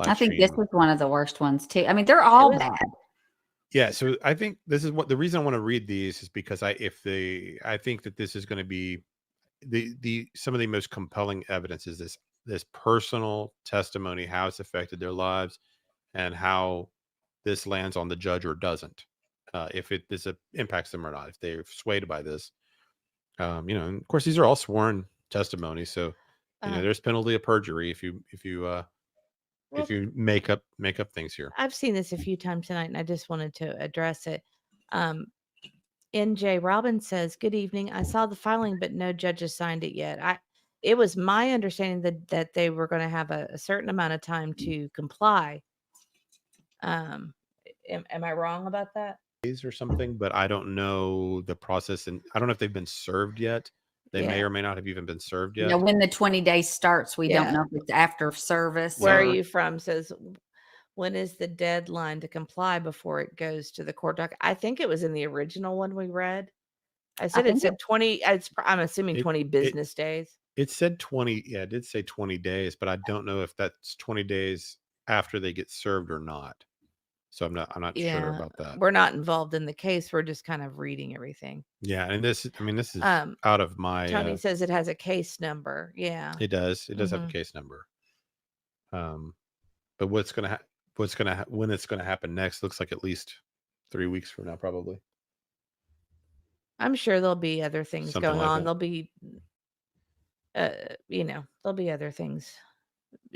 I live think this stream. was one of the worst ones too. I mean, they're It all was. bad. Yeah, so I think this is what the reason I want to read these is because I think that this is going to be the some of the most compelling evidence is this personal testimony, how it's affected their lives, and how this lands on the judge or doesn't. If it this impacts them or not, if they're swayed by this. And of course, these are all sworn testimonies, so Um, there's penalty of perjury if well, you make up things here. I've seen this a few times tonight, and I just wanted to address it. Um, NJ Robbins says, "Good evening. I saw the filing, but no judges signed it yet. It was my understanding that they were going to have a certain amount of time to comply. Um, am I wrong about that? Days or something, but I don't know the process, and I don't know if they've been served yet. They may Yeah, or may not have even been served You know, yet. when the 20 days starts, we don't yeah. know if it's after service Where are Yeah. or you from?" Says, "When is the deadline to comply before it goes to the court doc?" I think it was in the original one we read. I I said it think it, said 20. I'm assuming It 20 it business days. it said 20, yeah, it did say 20 days, but I don't know if that's 20 days after they get served or not. So I'm not sure Yeah, about that. we're not involved in the case. We're just kind of reading everything. Yeah, and this is Um, out of my Tony says it has a case number. Yeah. it does have a Mhm. case number. Um but when it's going to happen next looks like at least 3 weeks from now probably. I'm sure there'll be other things Something going like on. that. There'll be, there'll be other things,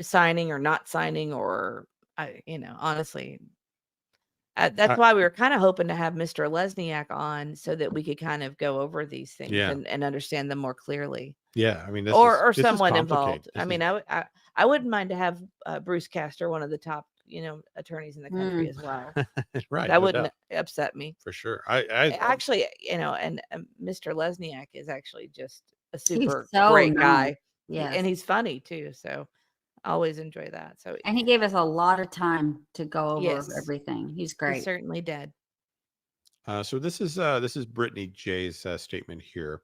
signing or not signing, or honestly, that's I, why we were kind of hoping to have Mr. Lesniak on so that we could kind of go over these things yeah. and understand them more clearly, Yeah, I mean or this is someone complicated. involved. I This is mean, I wouldn't mind to have Bruce Castor, one of the top, attorneys in the country mm, as well. right, That no wouldn't doubt. upset me. For sure. I Actually, and Mr. Lesniak is actually just a he's super so great nice. guy, Yes. and he's funny too. So I always enjoy that. So And he gave us a lot of time to go over yes, everything. He's he great. certainly did. So this is Brittney J's statement here.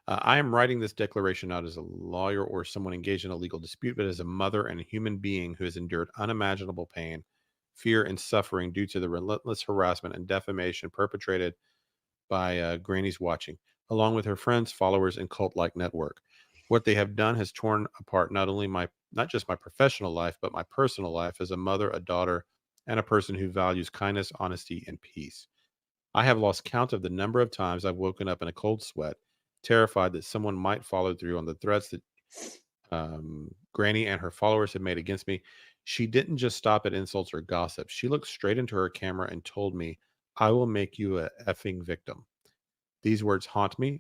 I am writing this declaration not as a lawyer or someone engaged in a legal dispute, but as a mother and a human being who has endured unimaginable pain, fear, and suffering due to the relentless harassment and defamation perpetrated by Granny's Watching, along with her friends, followers, and cult-like network. What they have done has torn apart not just my professional life, but my personal life as a mother, a daughter, and a person who values kindness, honesty, and peace. I have lost count of the number of times I've woken up in a cold sweat, terrified that someone might follow through on the threats that Granny and her followers have made against me. She didn't just stop at insults or gossip. She looked straight into her camera and told me, "I will make you a effing victim." These words haunt me.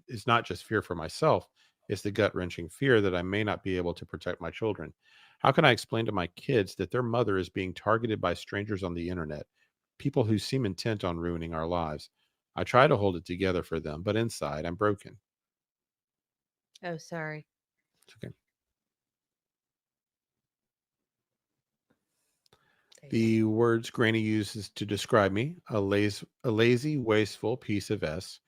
It's not just fear for myself. It's the gut wrenching fear that I may not be able to protect my children. How can I explain to my kids that their mother is being targeted by strangers on the internet, people who seem intent on ruining our lives? I try to hold it together for them, but inside I'm broken. Oh, sorry. It's okay. There you go. The words Granny uses to describe me, a lazy, wasteful piece of S,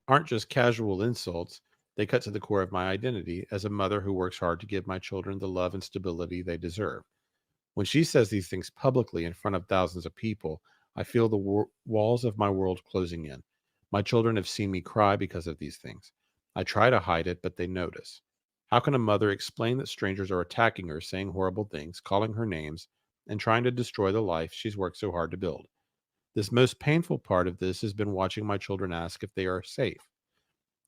aren't just casual insults. They cut to the core of my identity as a mother who works hard to give my children the love and stability they deserve. When she says these things publicly in front of thousands of people, I feel the walls of my world closing in. My children have seen me cry because of these things. I try to hide it, but they notice. How can a mother explain that strangers are attacking her, saying horrible things, calling her names, and trying to destroy the life she's worked so hard to build? This most painful part of this has been watching my children ask if they are safe.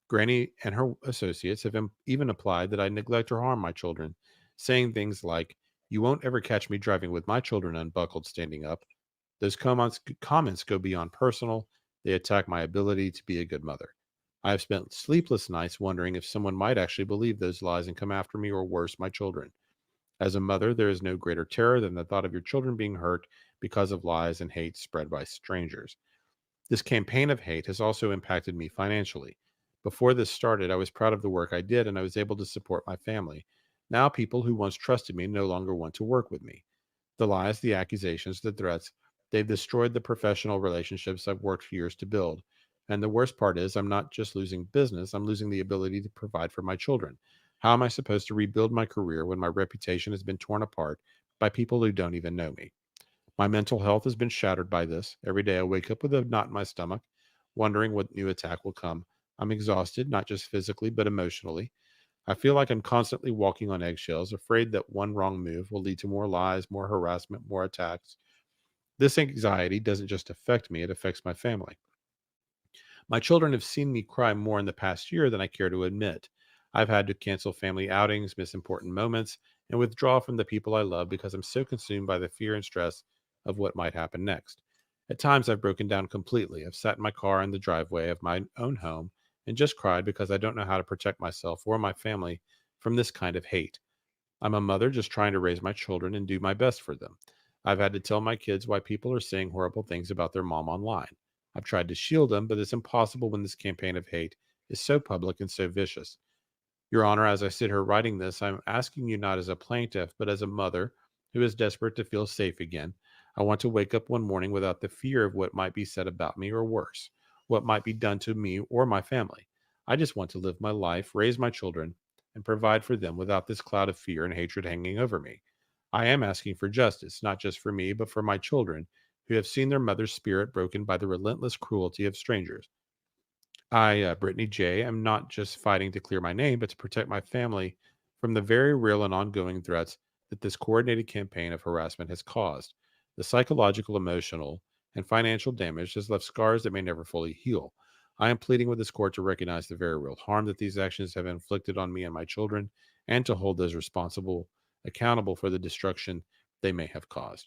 Granny and her associates have even applied that I neglect or harm my children, saying things like, "You won't ever catch me driving with my children unbuckled standing up." Those comments go beyond personal. They attack my ability to be a good mother. I have spent sleepless nights wondering if someone might actually believe those lies and come after me or worse, my children. As a mother, there is no greater terror than the thought of your children being hurt because of lies and hate spread by strangers. This campaign of hate has also impacted me financially. Before this started, I was proud of the work I did and I was able to support my family. Now, people who once trusted me no longer want to work with me. The lies, the accusations, the threats, they've destroyed the professional relationships I've worked for years to build. And the worst part is, I'm not just losing business, I'm losing the ability to provide for my children. How am I supposed to rebuild my career when my reputation has been torn apart by people who don't even know me? My mental health has been shattered by this. Every day I wake up with a knot in my stomach, wondering what new attack will come. I'm exhausted, not just physically, but emotionally. I feel like I'm constantly walking on eggshells, afraid that one wrong move will lead to more lies, more harassment, more attacks. This anxiety doesn't just affect me, it affects my family. My children have seen me cry more in the past year than I care to admit. I've had to cancel family outings, miss important moments, and withdraw from the people I love because I'm so consumed by the fear and stress of what might happen next. At times, I've broken down completely. I've sat in my car in the driveway of my own home and just cried because I don't know how to protect myself or my family from this kind of hate. I'm a mother just trying to raise my children and do my best for them. I've had to tell my kids why people are saying horrible things about their mom online. I've tried to shield them, but it's impossible when this campaign of hate is so public and so vicious. Your Honor, as I sit here writing this, I'm asking you not as a plaintiff, but as a mother who is desperate to feel safe again. I want to wake up one morning without the fear of what might be said about me or worse, what might be done to me or my family. I just want to live my life, raise my children, and provide for them without this cloud of fear and hatred hanging over me. I am asking for justice, not just for me, but for my children who have seen their mother's spirit broken by the relentless cruelty of strangers. Brittney J, am not just fighting to clear my name, but to protect my family from the very real and ongoing threats that this coordinated campaign of harassment has caused. The psychological, emotional, and financial damage has left scars that may never fully heal. I am pleading with this court to recognize the very real harm that these actions have inflicted on me and my children, and to hold those responsible accountable for the destruction they may have caused.